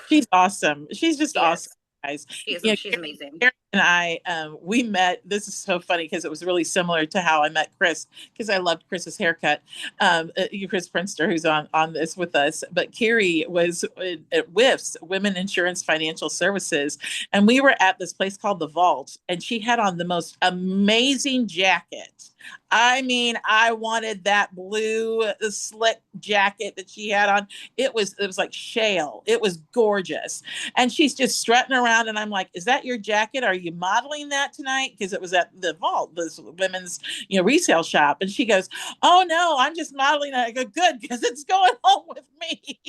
She's awesome. She's just awesome, guys. She's amazing. Karen and I, we met. This is so funny because it was really similar to how I met Chris, because I loved Chris's haircut. Chris Prinster, who's on this with us, but Carrie was at WIFS, Women Insurance Financial Services, and we were at this place called the Vault, and she had on the most amazing jacket. I mean, I wanted that blue slick jacket that she had on. It was like shale. It was gorgeous. And she's just strutting around, and I'm like, is that your jacket? Are you modeling that tonight? Because it was at the Vault, this women's, resale shop. And she goes, oh no, I'm just modeling it. I go, good, because it's going home with me.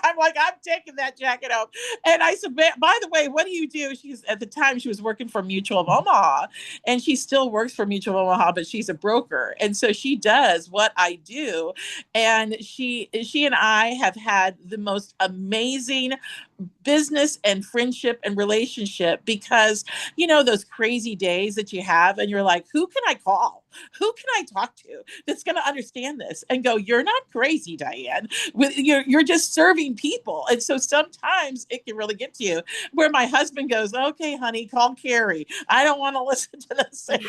I'm like, I'm taking that jacket home. And I said, by the way, what do you do? At the time she was working for Mutual of Omaha, and she still works for Mutual of Omaha, but she's a broker. And so she does what I do. And she and I have had the most amazing business and friendship and relationship, because those crazy days that you have and you're like, who can I call? Who can I talk to that's going to understand this and go, you're not crazy, Diane. You're just serving people. And so sometimes it can really get to you, where my husband goes, okay, honey, call Carrie. I don't want to listen to the same.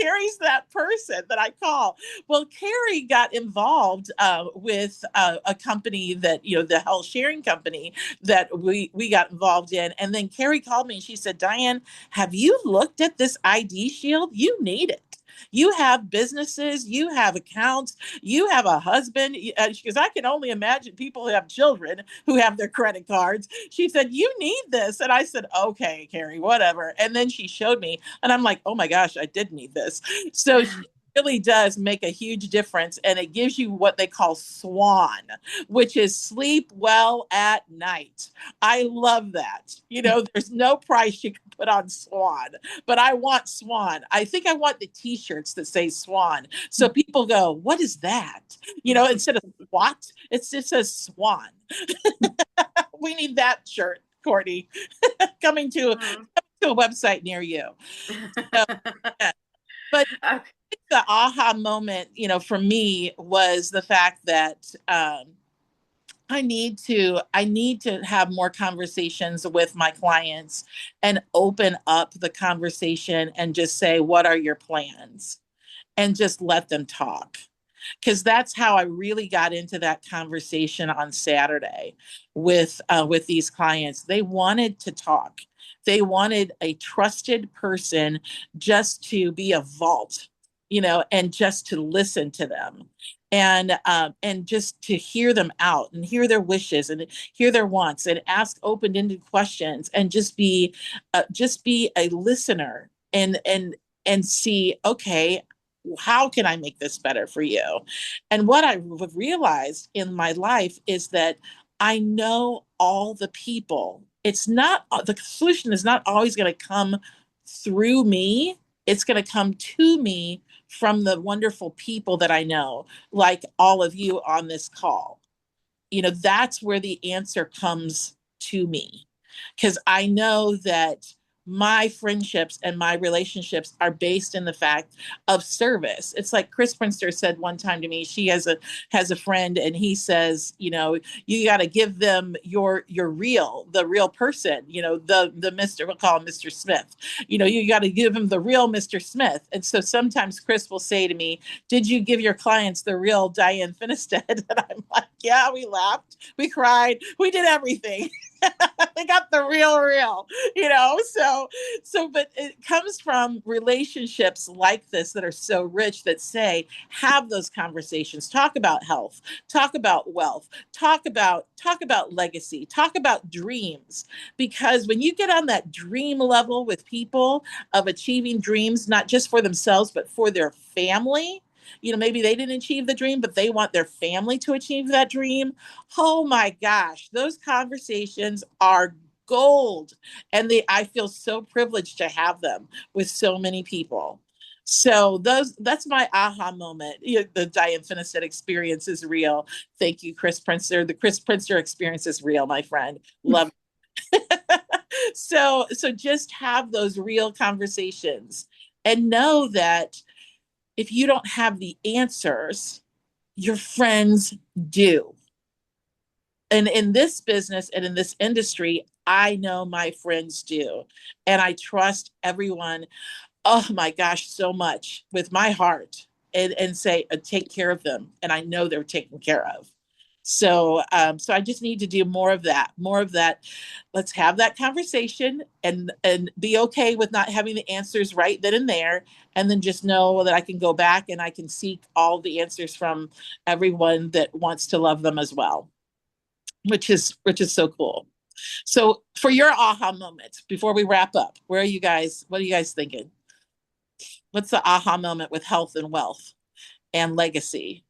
Carrie's that person that I call. Well, Carrie got involved with a company that, the health sharing company that we got involved in. And then Carrie called me and she said, Diane, have you looked at this ID Shield? You need it. You have businesses, you have accounts, you have a husband. Because I can only imagine people who have children who have their credit cards. She said, you need this. And I said, okay, Carrie, whatever. And then she showed me, and I'm like, oh my gosh, I did need this. So she really does make a huge difference. And it gives you what they call SWAN, which is sleep well at night. I love that. There's no price you can put on SWAN, but I want SWAN. I think I want the t-shirts that say SWAN. So people go, what is that? Instead of SWAT, it just says SWAN. We need that shirt, Courtney, coming to a website near you. So, yeah. But the aha moment, for me was the fact that I need to have more conversations with my clients and open up the conversation and just say, what are your plans? And just let them talk. Because that's how I really got into that conversation on Saturday with these clients. They wanted to talk. They wanted a trusted person just to be a vault, and just to listen to them, and just to hear them out and hear their wishes and hear their wants and ask open-ended questions and just be a listener and see, okay, how can I make this better for you? And what I have realized in my life is that I know all the people. It's not, the solution is not always going to come through me. It's going to come to me from the wonderful people that I know, like all of you on this call. That's where the answer comes to me, because I know that my friendships and my relationships are based in the fact of service. It's like Chris Prinster said one time to me. She has a friend, and he says, you got to give them the real person. The Mr. We'll call him Mr. Smith. You got to give him the real Mr. Smith. And so sometimes Chris will say to me, "Did you give your clients the real Diane Finnestead?" And I'm like, "Yeah, we laughed, we cried, we did everything." They got the real, but it comes from relationships like this that are so rich, that say, have those conversations, talk about health, talk about wealth, talk about legacy, talk about dreams. Because when you get on that dream level with people of achieving dreams, not just for themselves, but for their family, maybe they didn't achieve the dream, but they want their family to achieve that dream. Oh my gosh, those conversations are gold. And I feel so privileged to have them with so many people. So that's my aha moment. The Diane Finnestead experience is real. Thank you, Chris Prinster. The Chris Prinster experience is real, my friend. Love it. So just have those real conversations and know that if you don't have the answers, your friends do. And in this business and in this industry, I know my friends do. And I trust everyone, oh my gosh, so much with my heart, and say, take care of them. And I know they're taken care of. So I just need to do more of that. Let's have that conversation and be okay with not having the answers right then and there. And then just know that I can go back and I can seek all the answers from everyone that wants to love them as well, which is so cool. So for your aha moment, before we wrap up, what are you guys thinking? What's the aha moment with health and wealth and legacy?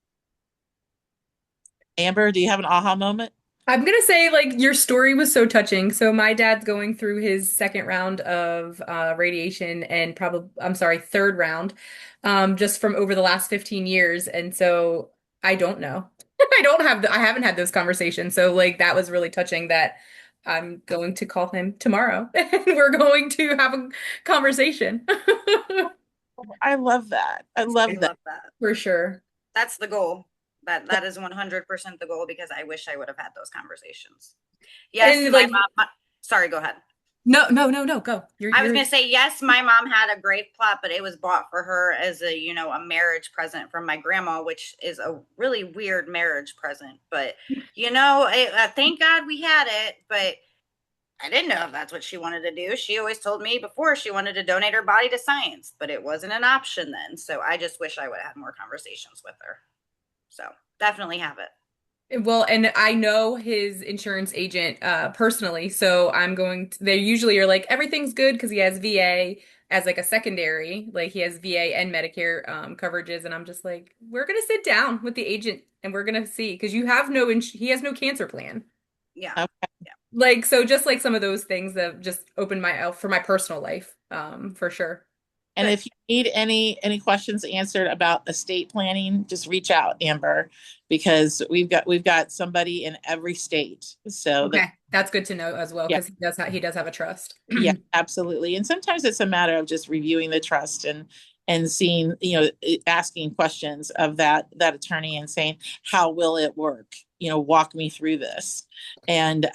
Amber, do you have an aha moment? I'm gonna say, like, your story was so touching. So my dad's going through his second round of radiation, and third round, just from over the last 15 years. And so I don't know. I haven't had those conversations. So like that was really touching, that I'm going to call him tomorrow and we're going to have a conversation. I love that. I love that. For sure. That's the goal. That is 100% the goal, because I wish I would have had those conversations. Yes, And, my like, mom. Sorry, go ahead. No, go. I was gonna say, yes, my mom had a grave plot, but it was bought for her as a marriage present from my grandma, which is a really weird marriage present. But thank God we had it. But I didn't know if that's what she wanted to do. She always told me before she wanted to donate her body to science, but it wasn't an option then. So I just wish I would have had more conversations with her. So definitely have it. Well, and I know his insurance agent personally, so they usually are like, everything's good, because he has VA as like a secondary, like he has VA and Medicare coverages, and I'm just like, we're gonna sit down with the agent and we're gonna see, because he has no cancer plan. Yeah. Okay. Yeah. Like, so just like some of those things that just opened my out for my personal life, for sure. And if you need any questions answered about estate planning, just reach out, Amber, because we've got somebody in every state. So Okay, that's good to know as well, because he does have a trust. Yeah, absolutely. And sometimes it's a matter of just reviewing the trust and seeing, asking questions of that attorney and saying, how will it work? Walk me through this, and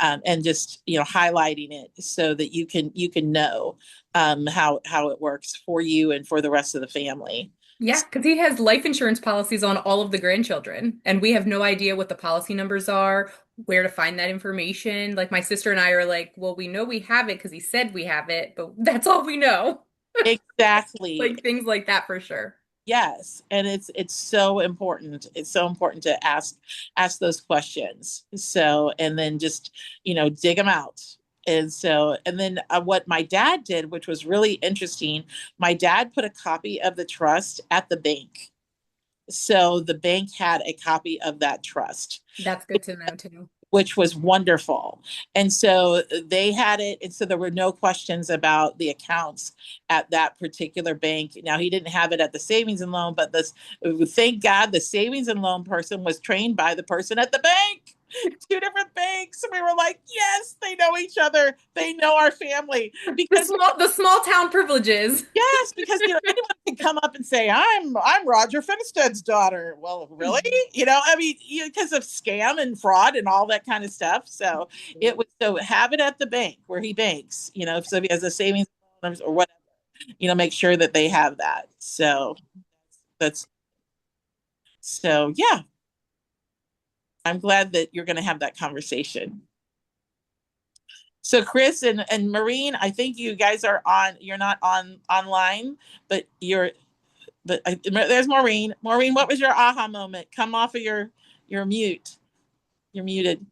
just highlighting it so that you can know how it works for you and for the rest of the family. Yeah, because he has life insurance policies on all of the grandchildren, and we have no idea what the policy numbers are, where to find that information. Like my sister and I are like, well, we know we have it because he said we have it, but that's all we know. Exactly. Like things like that for sure. Yes, and it's so important. It's so important to ask those questions. So, and then just, dig them out. And so, and then what my dad did, which was really interesting, my dad put a copy of the trust at the bank. So the bank had a copy of that trust, That's good to know too. which was wonderful. And so they had it. And so there were no questions about the accounts at that particular bank. Now, he didn't have it at the savings and loan, but thank God the savings and loan person was trained by the person at the bank. Two different banks. And we were like, yes, they know each other. They know our family. Because The small town privileges. yes, because anyone can come up and say, I'm Roger Finnestead's daughter. Well, really? I mean, because of scam and fraud and all that kind of stuff. So have it at the bank where he banks, so if he has a savings or whatever, make sure that they have that. So that's so yeah. I'm glad that you're going to have that conversation. So Chris and Maureen, I think you guys are on. You're not online, but there's Maureen. Maureen, what was your aha moment? Come off of your mute. You're muted.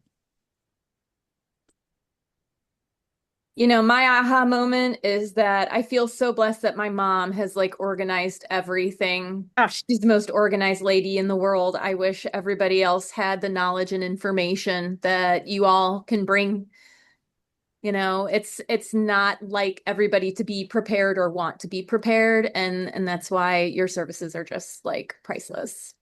My aha moment is that I feel so blessed that my mom has like organized everything. Oh. She's the most organized lady in the world. I wish everybody else had the knowledge and information that you all can bring. It's not like everybody to be prepared or want to be prepared, and that's why your services are just like priceless.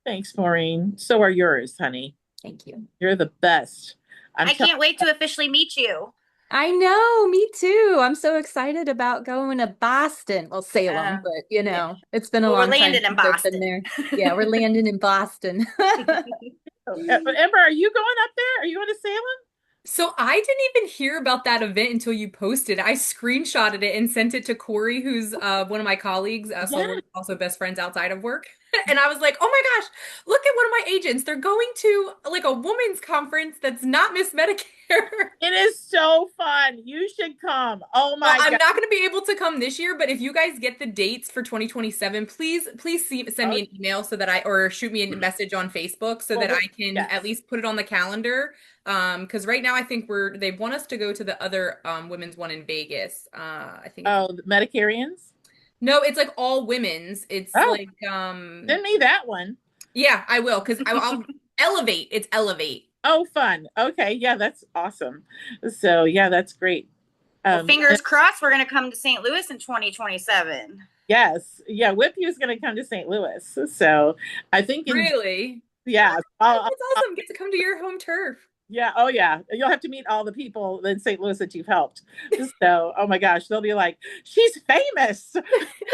Thanks, Maureen. So are yours, honey. Thank you. You're the best. I can't wait to officially meet you. I know, me too. I'm so excited about going to Boston. Well, Salem, but it's been a long time landing in since I've been there. Yeah, we're landing in Boston. Amber, are you going up there? Are you going to Salem? So I didn't even hear about that event until you posted. I screenshotted it and sent it to Corey, who's one of my colleagues. So we're also best friends outside of work. And I was like, oh my gosh, look at one of my agents. They're going to like a women's conference that's not Miss Medicare. It is so fun. You should come. Oh my God. I'm not going to be able to come this year, but if you guys get the dates for 2027, please send me an email or shoot me a message on Facebook so that I can at least put it on the calendar. Because right now I think they want us to go to the other women's one in Vegas. I think. Oh, the Medicarians? No, it's like all women's. It's like send me that one. Yeah, I will, because I'll Elevate. It's Elevate. Oh, fun. Okay, yeah, that's awesome. So yeah, that's great. Fingers crossed we're gonna come to St. Louis in 2027. Yes. Yeah, Whippu's gonna come to St. Louis. So I think Really? Yeah. That's awesome. Get to come to your home turf. Yeah. Oh, yeah. You'll have to meet all the people in St. Louis that you've helped. So, oh my gosh, they'll be like, she's famous.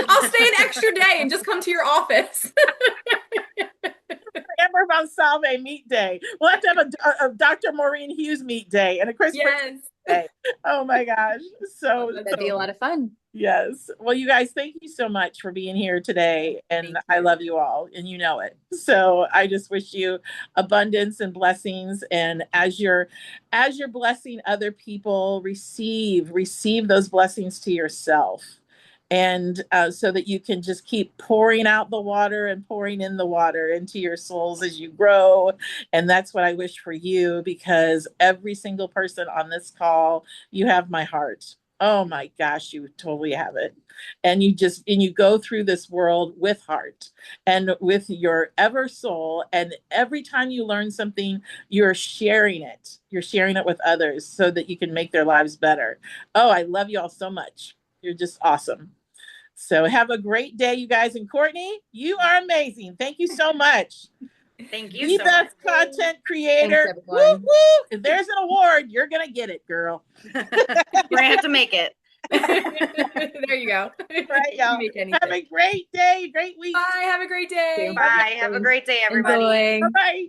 I'll stay an extra day and just come to your office. Amber Monsalve meet day. We'll have to have a Dr. Maureen Hughes meet day and a Chris day. Oh my gosh. That'd be a lot of fun. Yes. Well, you guys, thank you so much for being here today. And I love you all, and you know it. So I just wish you abundance and blessings. And as you're blessing other people, receive those blessings to yourself. And so that you can just keep pouring out the water and pouring in the water into your souls as you grow. And that's what I wish for you, because every single person on this call, you have my heart. Oh my gosh, you totally have it. And you go through this world with heart and with your ever soul. And every time you learn something, you're sharing it. You're sharing it with others so that you can make their lives better. Oh, I love you all so much. You're just awesome. So have a great day, you guys. And Courtney, you are amazing. Thank you so much. Thank you Be so best much. content creator. Woo, woo. If there's an award, you're going to get it, girl. We're going to have to make it. There you go. Right, y'all. Have a great day, great week. Bye. Have a great day. Bye. Have a great day, everybody. Enjoy. Bye.